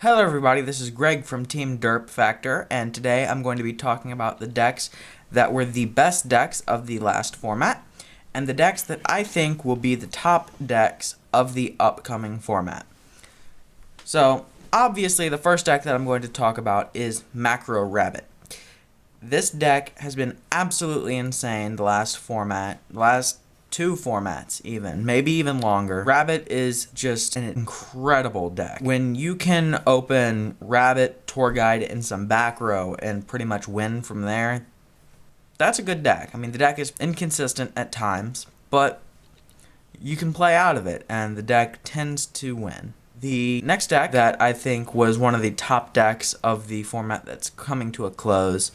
Hello everybody, this is Greg from Team Derp Factor, and today I'm going to be talking about the decks that were the best decks of the last format, and the decks that I think will be the top decks of the upcoming format. So, obviously the first deck that I'm going to talk about is Macro Rabbit. This deck has been absolutely insane the last two formats even, maybe even longer. Rabbit is just an incredible deck. When you can open Rabbit, Tour Guide, and some back row and pretty much win from there, that's a good deck. I mean, the deck is inconsistent at times, but you can play out of it, and the deck tends to win. The next deck that I think was one of the top decks of the format that's coming to a close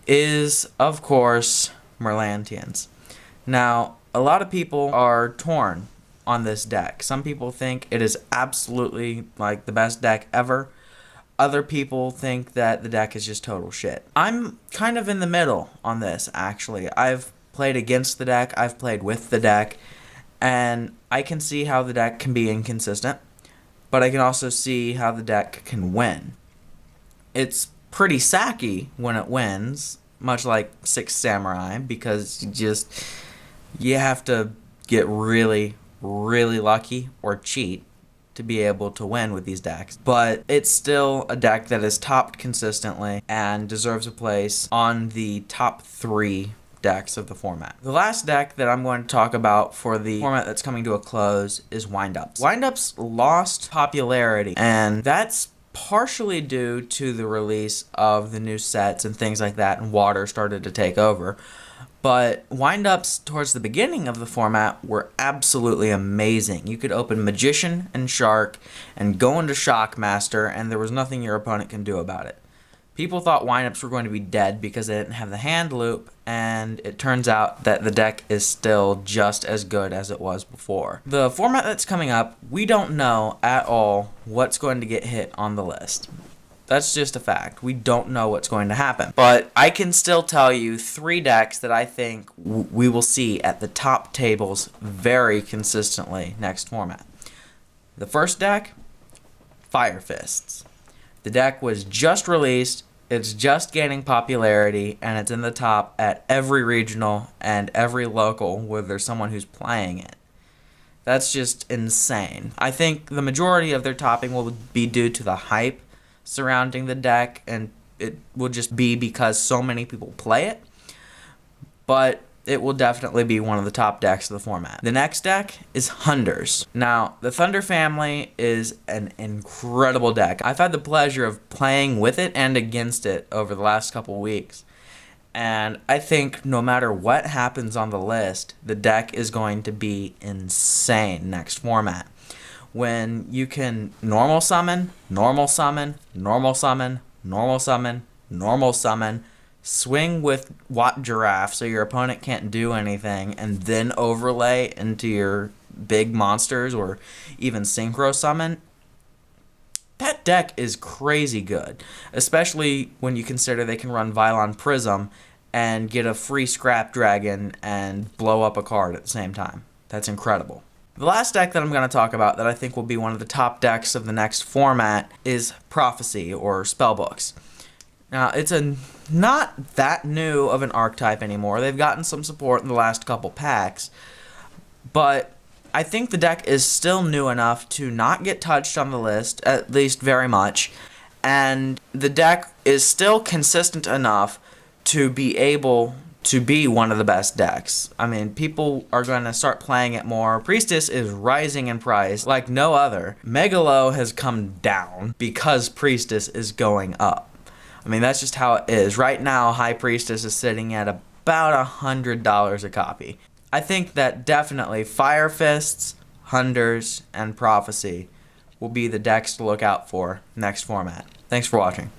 is, of course, Merlantians. Now, a lot of people are torn on this deck. Some people think it is absolutely like the best deck ever. Other people think that the deck is just total shit. I'm kind of in the middle on this, actually. I've played against the deck, I've played with the deck, and I can see how the deck can be inconsistent, but I can also see how the deck can win. It's pretty sacky when it wins, much like Six Samurai, because you have to get really, really lucky or cheat to be able to win with these decks. But it's still a deck that is topped consistently and deserves a place on the top 3 decks of the format. The last deck that I'm going to talk about for the format that's coming to a close is Windups. Windups lost popularity, and that's partially due to the release of the new sets and things like that, and Water started to take over. But Windups towards the beginning of the format were absolutely amazing. You could open Magician and Shark and go into Shockmaster, and there was nothing your opponent can do about it. People thought Windups were going to be dead because they didn't have the hand loop, and it turns out that the deck is still just as good as it was before. The format that's coming up, we don't know at all what's going to get hit on the list. That's just a fact. We don't know what's going to happen. But I can still tell you 3 decks that I think we will see at the top tables very consistently next format. The first deck, Fire Fists. The deck was just released, it's just gaining popularity, and it's in the top at every regional and every local where there's someone who's playing it. That's just insane. I think the majority of their topping will be due to the hype surrounding the deck, and it will just be because so many people play it, but it will definitely be one of the top decks of the format. The next deck is Hunders. Now, the Thunder family is an incredible deck. I've had the pleasure of playing with it and against it over the last couple weeks, and I think no matter what happens on the list, the deck is going to be insane next format. When you can normal summon, normal summon, normal summon, normal summon, normal summon, swing with Watt Giraffe so your opponent can't do anything, and then overlay into your big monsters or even synchro summon, that deck is crazy good. Especially when you consider they can run Vylon Prism and get a free Scrap Dragon and blow up a card at the same time. That's incredible. The last deck that I'm going to talk about that I think will be one of the top decks of the next format is Prophecy, or Spellbooks. Now, it's not that new of an archetype anymore. They've gotten some support in the last couple packs, but I think the deck is still new enough to not get touched on the list, at least very much, and the deck is still consistent enough to be able to be one of the best decks. I mean, people are going to start playing it more. Priestess is rising in price like no other. Megalo has come down because Priestess is going up. I mean, that's just how it is. Right now, High Priestess is sitting at about $100 a copy. I think that definitely Fire Fists, Hunders, and Prophecy will be the decks to look out for next format. Thanks for watching.